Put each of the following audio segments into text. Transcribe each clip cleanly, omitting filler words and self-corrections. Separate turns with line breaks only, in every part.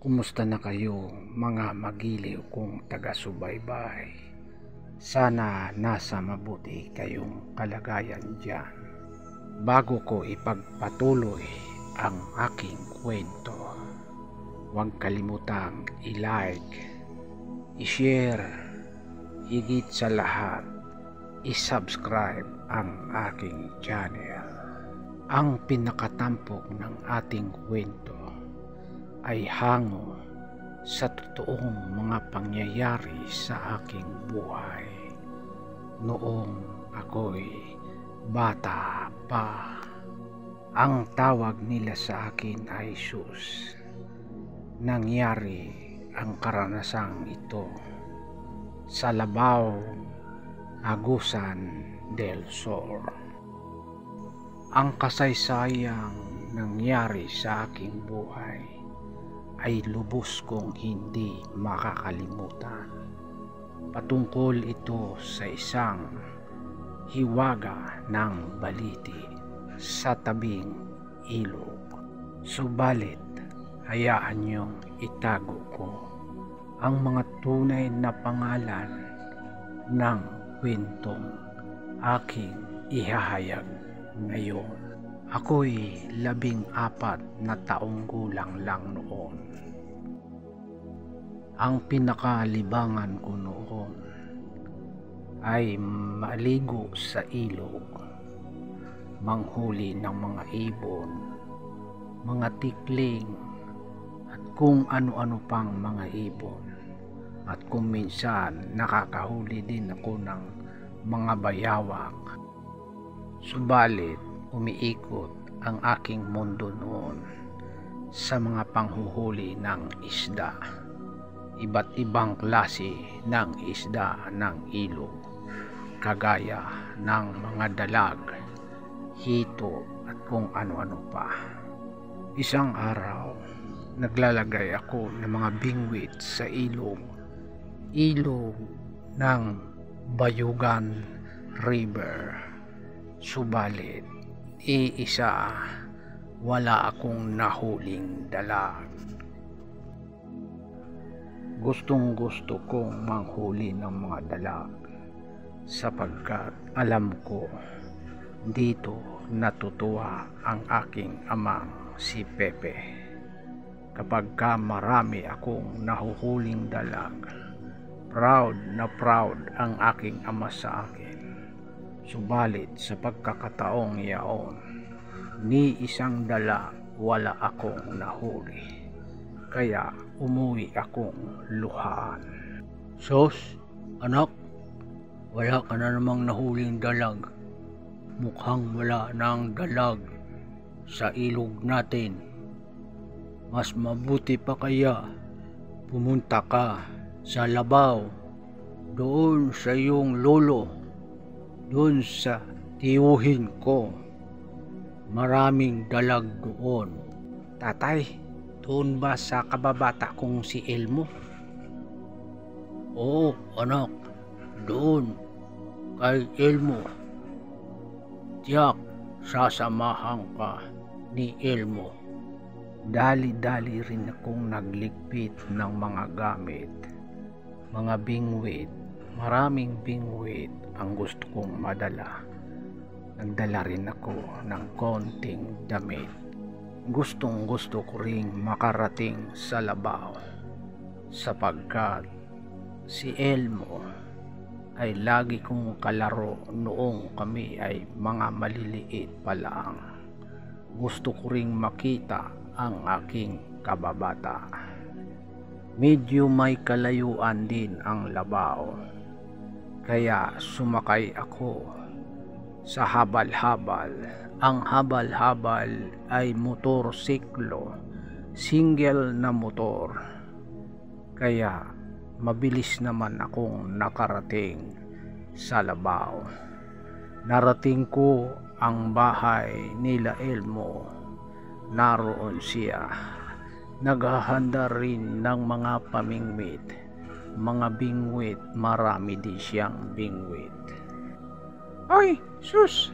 Kumusta na kayo mga magiliw kong taga-subaybay? Sana nasa mabuti kayong kalagayan dyan. Bago ko ipagpatuloy ang aking kwento, huwag kalimutang i-like, i-share, higit sa lahat, i-subscribe ang aking channel. Ang pinakatampok ng ating kwento ay hango sa totoong mga pangyayari sa aking buhay noong ako'y bata pa. Ang tawag nila sa akin ay Sus. Nangyari ang karanasang ito sa Labao, Agusan del Sur. Ang kasaysayang nangyari sa aking buhay ay lubos kong hindi makakalimutan. Patungkol ito sa isang hiwaga ng baliti sa tabing ilog. Subalit, hayaan niyong itago ko ang mga tunay na pangalan ng kwentong aking ihahayag ngayon. Ako'y 14 na taong gulang lang noon. Ang pinakalibangan ko noon ay maligo sa ilog, manghuli ng mga ibon, mga tikling, at kung ano-ano pang mga ibon. At kung minsan nakakahuli din ako ng mga bayawak. Subalit, umiikot ang aking mundo noon sa mga panghuhuli ng isda. Iba't ibang klase ng isda ng ilog, kagaya ng mga dalag, hito at kung ano-ano pa. Isang araw, naglalagay ako ng mga bingwit sa ilog ng Bayugan River. Subalit, iisa, wala akong nahuling dalag. Gustong gusto kong manghuli ng mga dalag sapagkat alam ko dito natutuwa ang aking amang si Pepe. Kapag marami akong nahuhuling dalag, proud na proud ang aking ama sa akin. Subalit sa pagkakataong yaon, ni isang dalag wala akong nahuli, kaya umuwi akong luhaan. Sus, anak, wala ka na namang nahuling dalag. Mukhang wala nang dalag sa ilog natin. Mas mabuti pa kaya pumunta ka sa Labao, doon sa iyong lolo, doon sa tiyuhin ko. Maraming dalag doon. Tatay, doon ba sa kababata kong si Elmo? Oo, anak, doon kay Elmo. Tiyak, sasamahan ka ni Elmo. Dali-dali rin akong nagligpit ng mga gamit, mga bingwit. Maraming bingwit ang gusto kong madala. Nagdala rin ako ng konting damit. Gustong gusto ko ring makarating sa Labao sapagkat si Elmo ay lagi kong kalaro noong kami ay mga maliliit pa lang. Gusto ko ring makita ang aking kababata. Medyo may kalayuan din ang Labao, kaya sumakay ako sa habal-habal. Ang habal-habal ay motorsiklo, single na motor, kaya mabilis naman akong nakarating sa Labao. Narating ko ang bahay nila Elmo. Naroon siya, naghahanda rin ng mga pamingwit, mga bingwit. Marami din siyang bingwit. Oy, Sus!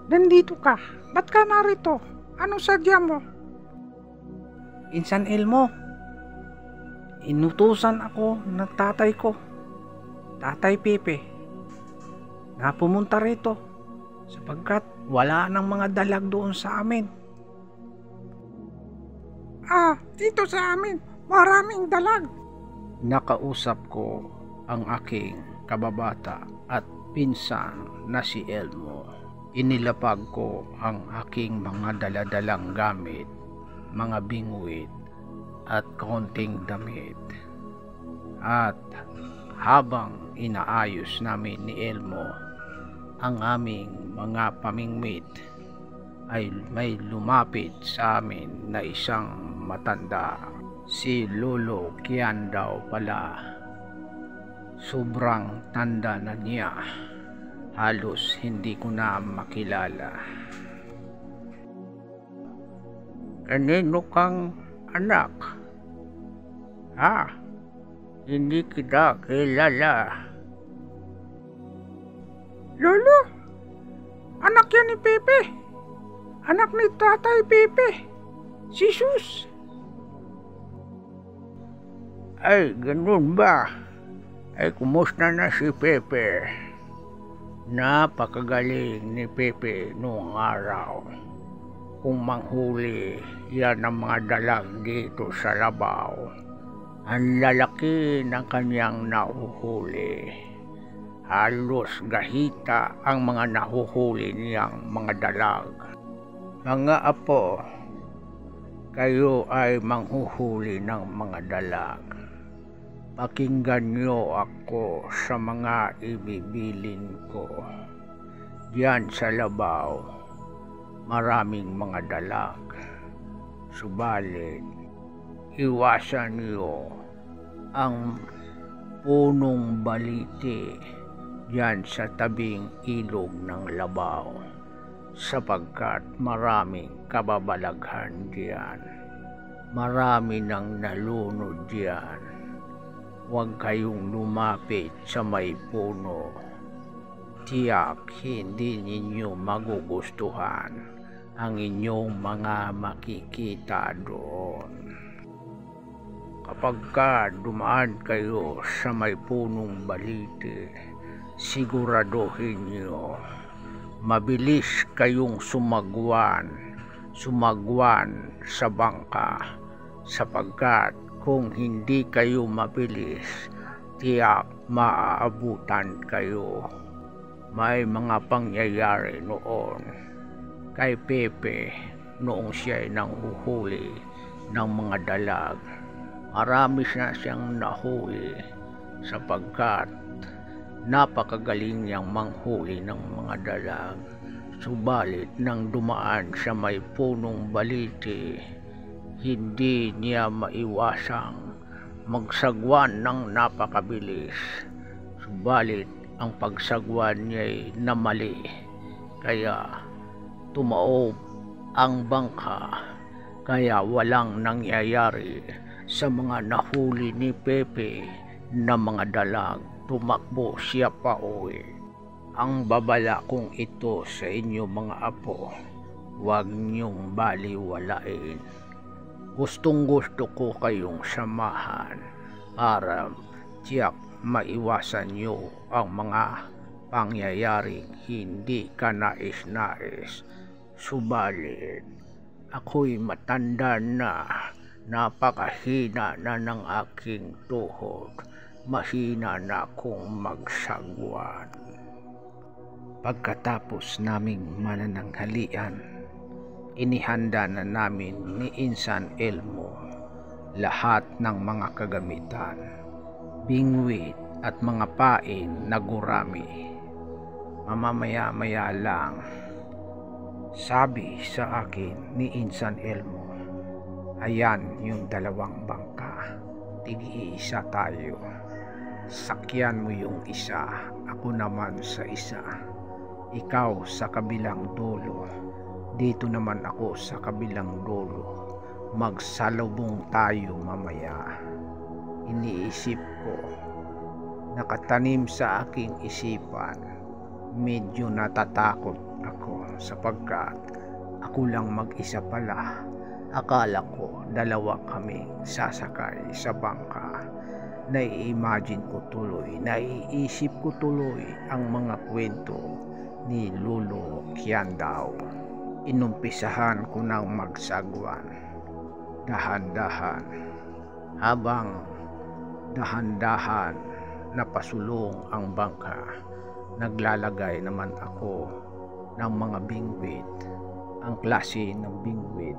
Nandito ka. Ba't ka narito? Anong sadya mo? Insan Elmo, Inutusan ako ng tatay ko, Tatay Pepe, na pumunta rito sapagkat wala nang mga dalag doon sa amin. Dito sa amin, maraming dalag. Nakausap ko ang aking kababata at pinsan na si Elmo. Inilapag ko ang aking mga daladalang gamit, mga bingwit at konting damit. At habang inaayos namin ni Elmo ang aming mga pamingwit, ay may lumapit sa amin na isang matanda. Si Lolo Kian daw pala. Sobrang tanda na niya. Halos hindi ko na makilala. Kanino kang anak? Hindi kita kilala. Lolo, anak yan ni Pepe. Anak ni Tatay Pepe. Si Sus. Ay, ganun ba? Ay, kumusta na si Pepe? Napakagaling ni Pepe noong araw. Kung manghuli yan ang mga dalag dito sa labaw, ang lalaki ng kanyang nahuhuli. Halos gahita ang mga nahuhuli niyang mga dalag. Mga apo, kayo ay manghuhuli ng mga dalag. Pakinggan niyo ako sa mga ibibilin ko. Diyan sa labaw, maraming mga dalag. Subalit, iwasan niyo ang punong baliti diyan sa tabing ilog ng labaw, sapagkat maraming kababalaghan diyan. Marami nang nalunod diyan. Huwag kayong lumapit sa may puno. Tiyak hindi ninyo magugustuhan ang inyong mga makikita doon. Kapag dumaan kayo sa may punong baliti, siguraduhin niyo mabilis kayong sumagwan sa bangka, sapagkat kung hindi kayo mabilis, tiyak maaabutan kayo. May mga pangyayari noon kay Pepe noong siya'y nanghuhuli ng mga dalag. Marami na siyang nahuli sapagkat napakagaling niyang manghuli ng mga dalag. Subalit nang dumaan sa may punong baliti, hindi niya maiwasang magsagwan ng napakabilis. Subalit ang pagsagwan niya'y namali, kaya tumaob ang bangka, kaya walang nangyayari sa mga nahuli ni Pepe na mga dalag. Tumakbo siya pa uwi. Ang babala kong ito sa inyo mga apo, huwag niyong baliwalain. Gustong-gusto ko kayong samahan para tiyak maiwasan niyo ang mga pangyayaring hindi ka nais-nais. Subalit, ako'y matanda na, napakahina na ng aking tuhod. Mahina na akong magsagwan. Pagkatapos naming manananghalian, inihanda na namin ni Insan Elmo lahat ng mga kagamitan, bingwit at mga pain na gurami. Mamamaya-maya lang, sabi sa akin ni Insan Elmo, ayan yung dalawang bangka, tig-iisa tayo. Sakyan mo yung isa, ako naman sa isa. Ikaw sa kabilang dulo, dito naman ako sa kabilang dulo. Magsalubong tayo mamaya. Iniisip ko, nakatanim sa aking isipan, medyo natatakot ako sapagkat ako lang mag-isa pala Akala ko dalawa kami sasakay sa bangka. Nai-imagine ko tuloy, naiisip ko tuloy ang mga kwento ni Lolo Kiandao. Inumpisahan ko ng magsagwan, dahan-dahan. Habang dahan-dahan napasulong ang bangka, naglalagay naman ako ng mga bingwit. Ang klase ng bingwit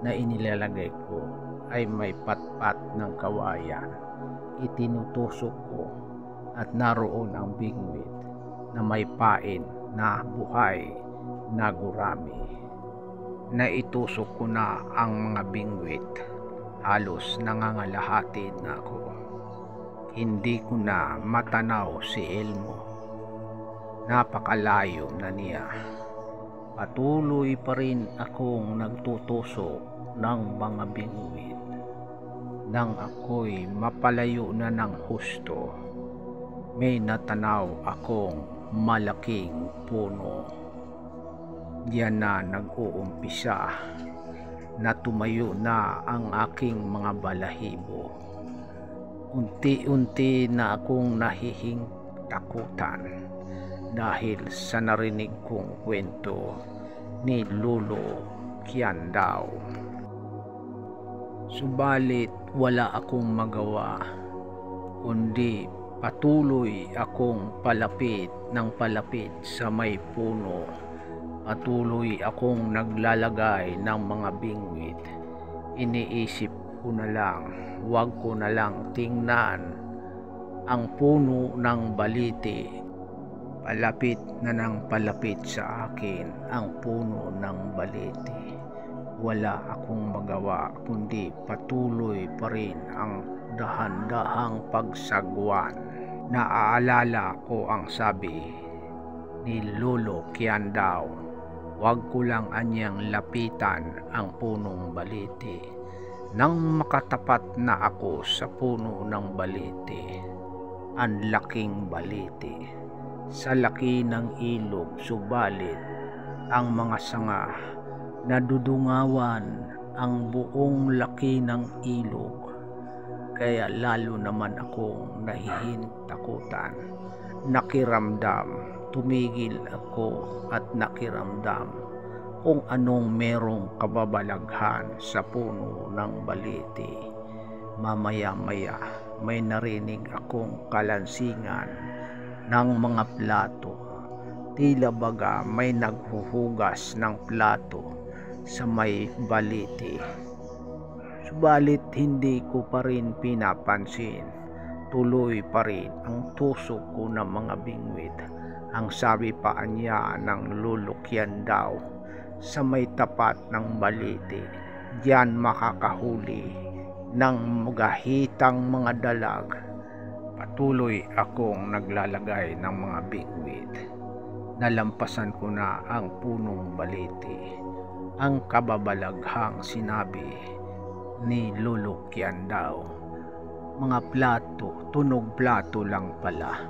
na inilalagay ko ay may patpat ng kawayan. Itinutusok ko at naroon ang bingwit na may pain na buhay na gurami. Naitusok ko na ang mga bingwit. Halos nangangalahati na ako. Hindi ko na matanaw si Elmo. Napakalayo na niya. Patuloy pa rin akong nagtutusok ng mga bingwit. Nang ako'y mapalayo na ng husto, may natanaw akong malaking puno. Diyan na nag-uumpisa na tumayo na ang aking mga balahibo. Unti-unti na akong nahihingtakutan dahil sa narinig kong kwento ni Lolo Kiandao. Subalit wala akong magawa kundi patuloy akong palapit ng palapit sa may puno. Patuloy akong naglalagay ng mga bingwit. Iniisip ko na lang, wag ko na lang tingnan ang puno ng baliti. Palapit na ng palapit sa akin ang puno ng baliti. Wala akong magawa kundi patuloy pa rin ang dahan-dahang pagsagwan. Naaalala ko ang sabi ni Lolo Kiandao, wag ko lang anyang lapitan ang punong baliti. Nang makatapat na ako sa puno ng baliti, ang laking baliti, sa laki ng ilog, subalit ang mga sanga nadudungawan ang buong laki ng ilog. Kaya lalo naman akong nahihintakutan. Nakiramdam, tumigil ako at nakiramdam kung anong merong kababalaghan sa puno ng baliti. Mamaya-maya may narinig akong kalansingan ng mga plato. Tila baga may naghuhugas ng plato sa may baliti. Subalit hindi ko pa rin pinapansin. Tuloy pa rin ang tusok ko ng mga bingwit. Ang sabi pa niya ng Lolo Kiandao, sa may tapat ng baliti, diyan makakahuli ng magahitang mga dalag. Patuloy akong naglalagay ng mga bingwit. Nalampasan ko na ang punong baliti. Ang kababalaghang sinabi ni Lolo Kiandao, mga plato, tunog plato lang pala.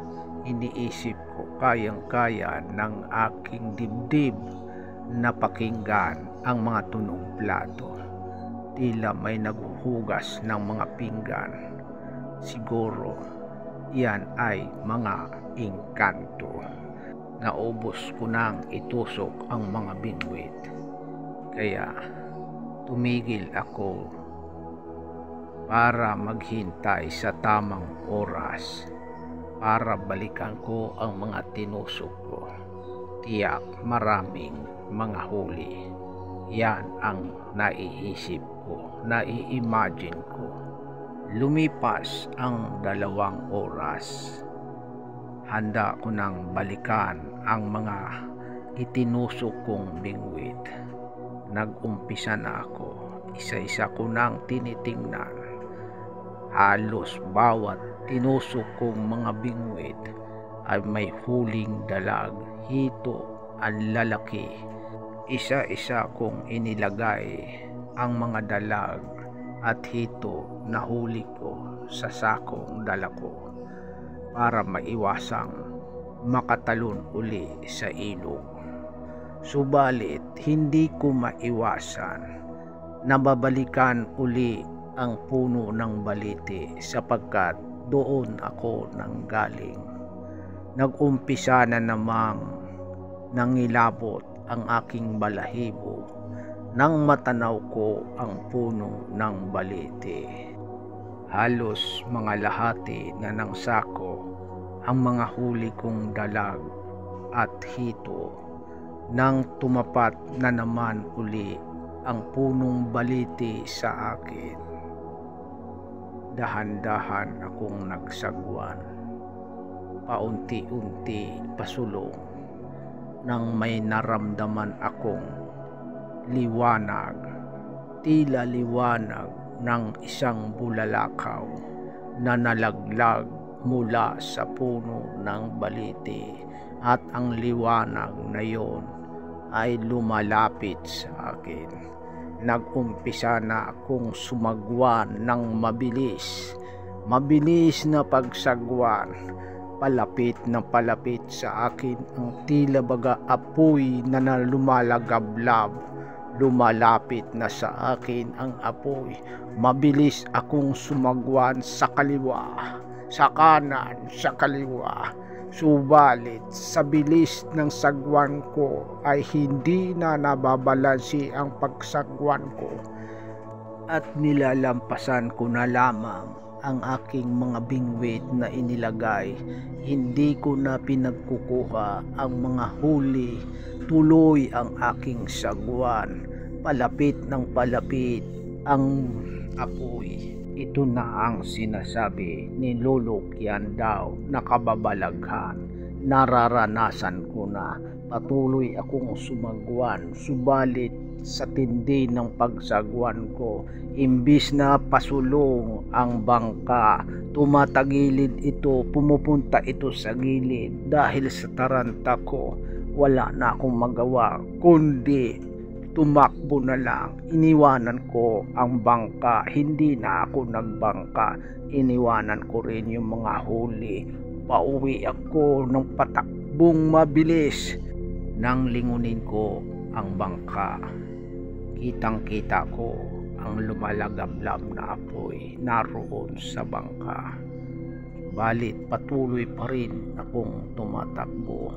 Iniisip ko kayang-kaya ng aking dibdib na pakinggan ang mga tunog plato. Tila may naghuhugas ng mga pinggan. Siguro yan ay mga engkanto. Naubos ko nang itusok ang mga bingwit. Kaya tumigil ako para maghintay sa tamang oras para balikan ko ang mga tinusok ko. Tiyak maraming mga huli. Yan ang naiisip ko, nai-imagine ko. Lumipas ang 2 oras. Handa ko nang balikan ang mga itinusok kong bingwit. Nag-umpisa na ako. Isa-isa ko nang tinitingnan. Halos bawat tinusok kong mga bingwit ay may huling dalag, hito, ang lalaki. Isa-isa kong inilagay ang mga dalag at hito na huli ko sa sakong dala ko para maiwasang makatalon uli sa ilog. Subalit hindi ko maiwasan nababalikan uli ang puno ng balete sapagkat doon ako nanggaling. Nag-umpisa na namang nangilabot ang aking balahibo nang matanaw ko ang puno ng balete. Halos mga lahati na ng sako ang mga huli kong dalag at hito nang tumapat na naman uli ang punong balete sa akin. Dahan-dahan akong nagsagwan, paunti-unti pasulong, nang may naramdaman akong liwanag, tila liwanag ng isang bulalakaw na nalaglag mula sa puno ng balete, at ang liwanag na yon ay lumalapit sa akin. Nag-umpisa na akong sumagwan ng mabilis na pagsagwan. Palapit na palapit sa akin ang tila baga apoy na lumalagablab. Lumalapit na sa akin ang apoy. Mabilis akong sumagwan sa kaliwa, sa kanan, sa kaliwa. Subalit sa bilis ng sagwan ko ay hindi na nababalansi ang pagsagwan ko, at nilalampasan ko na lamang ang aking mga bingwit na inilagay. Hindi ko na pinagkukuha ang mga huli. Tuloy ang aking sagwan. Palapit ng palapit ang apoy. Ito na ang sinasabi ni Lolo Kiandao na kababalaghan. Nararanasan ko na. Patuloy akong sumagwan, subalit sa tindi ng pagsagwan ko, imbis na pasulong ang bangka, tumatagilid ito, pumupunta ito sa gilid. Dahil sa taranta ko, wala na akong magawa kundi tumakbo na lang. Iniwanan ko ang bangka, hindi na ako nagbangka. Iniwanan ko rin yung mga huli. Pauwi ako ng patakbong mabilis. Nang lingunin ko ang bangka, kitang-kita ko ang lumalagablab na apoy naroon sa bangka. Balit patuloy pa rin akong tumatakbo.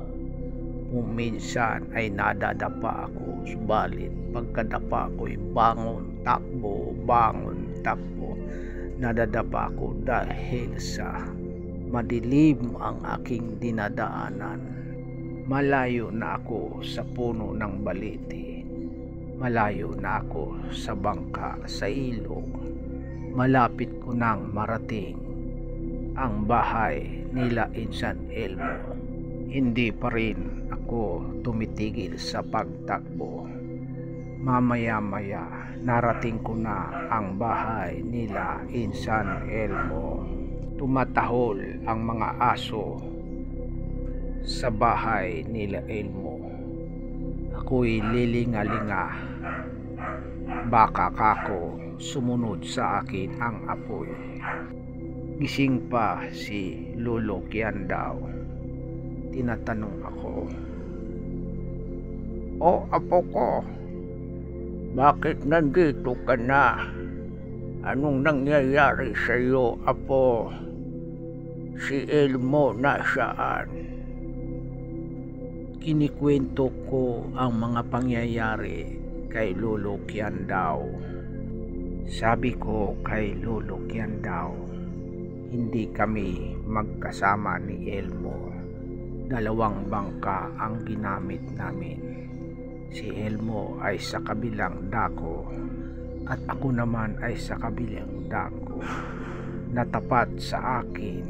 Kung minsan ay nadadapa ako, subalit pagkadapa ko'y bangon, takbo, nadadapa ako dahil sa madilim ang aking dinadaanan. Malayo na ako sa puno ng balete, malayo na ako sa bangka, sa ilog. Malapit ko nang marating ang bahay nila Insan Elmo. Hindi pa rin ako tumitigil sa pagtakbo. Mamaya-maya narating ko na ang bahay nila Insan Elmo. Tumatahol ang mga aso sa bahay nila Elmo. Ako'y lilinga-linga. Baka kako sumunod sa akin ang apoy. Gising pa si Lolo Kiandao. Tinatanong ako, "O apo ko, bakit nandito ka na? Anong nangyayari sa iyo, apo? Si Elmo nasaan?" Kinikwento ko ang mga pangyayari kay Lolo Kiandao. Sabi ko kay Lolo Kiandao, hindi kami magkasama ni Elmo. 2 bangka ang ginamit namin. Si Elmo ay sa kabilang dako at ako naman ay sa kabilang dako. Natapat sa akin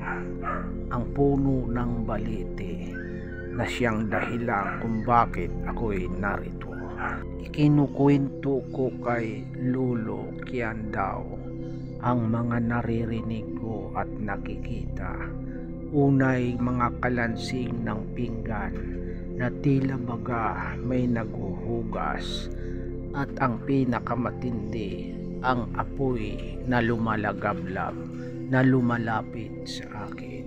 ang puno ng balete na siyang dahilan kung bakit ako'y narito. Ikinukwento ko kay Lolo Kiandao ang mga naririnig ko at nakikita. Unay mga kalansing ng pinggan na tila baga may naghuhugas, at ang pinakamatindi ang apoy na lumalagablab na lumalapit sa akin.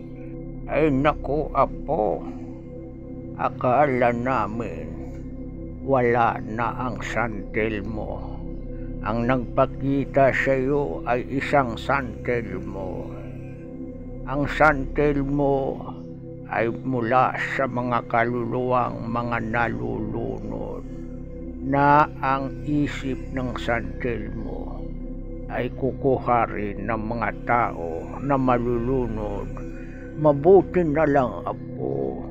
Ay naku apo, akala namin wala na ang sandal mo. Ang nagpakita sa iyo ay isang San Telmo. Ang San Telmo ay mula sa mga kaluluwang mga nalulunod, na ang isip ng San Telmo ay kukuha rin ng mga tao na malulunod. Mabuti na lang, apo,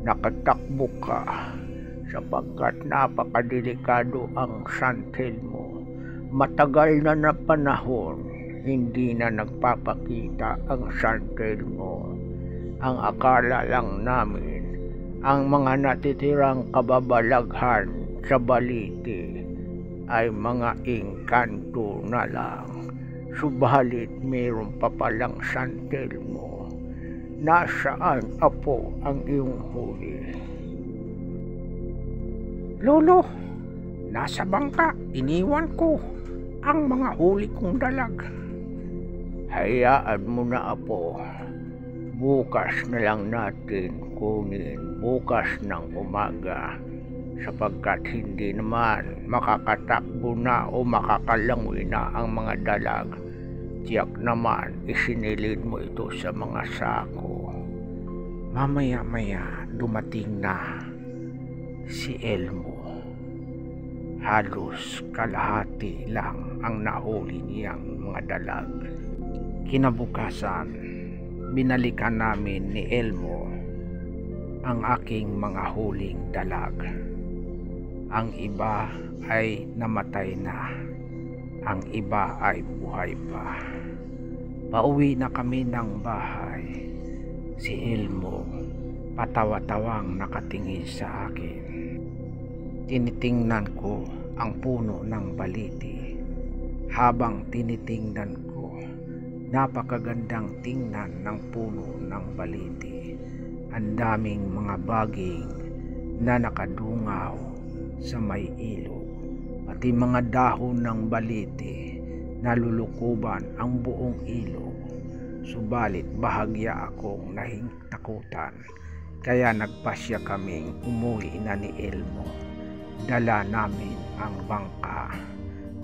nakatakbo ka, sapagkat napakadelikado ang San Telmo. Matagal na panahon hindi na nagpapakita ang San Telmo. Ang akala lang namin, ang mga natitirang kababalaghan sa Balite ay mga engkanto na lang. Subalit mayroon pa palang San Telmo. Nasaan, apo, ang iyong huli?
Lolo, nasa bangka. Iniwan ko ang mga huli kong dalag.
Hayaan mo na, apo. Bukas na lang natin kunin, bukas ng umaga, sapagkat hindi naman makakatakbo na o makakalangoy na ang mga dalag. Tiyak naman isinilid mo ito sa mga sako.
Mamaya-maya dumating na si Elmo. Halos kalahati lang ang nahuli niyang mga dalag. Kinabukasan, binalikan namin ni Elmo ang aking mga huling dalag. Ang iba ay namatay na, ang iba ay buhay pa. Pauwi na kami ng bahay. Si Elmo patawa-tawang nakatingin sa akin. Tinitingnan ko ang puno ng baliti. Habang tinitingnan ko, napakagandang tingnan ng puno ng baliti. Ang daming mga baging na nakadungaw sa may ilog. Pati mga dahon ng baliti nalulukuban ang buong ilog. Subalit bahagya akong nahingtakutan, kaya nagpasya kaming umuwi na ni Elmo. Dala namin ang bangka,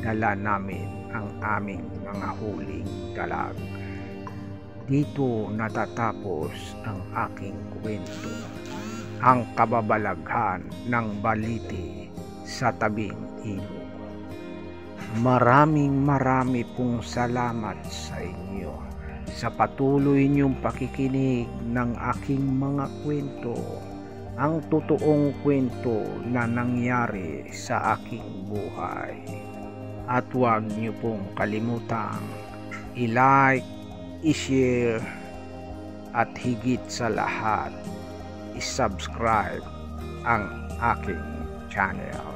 dala namin ang aming mga huling dalag. Dito natatapos ang aking kwento, ang kababalaghan ng baliti sa tabing ilog. Marami pong salamat sa inyo sa patuloy niyong pakikinig ng aking mga kwento, ang totoong kwento na nangyari sa aking buhay. At huwag niyo pong kalimutang i-like, i-share, at higit sa lahat, i-subscribe ang aking channel.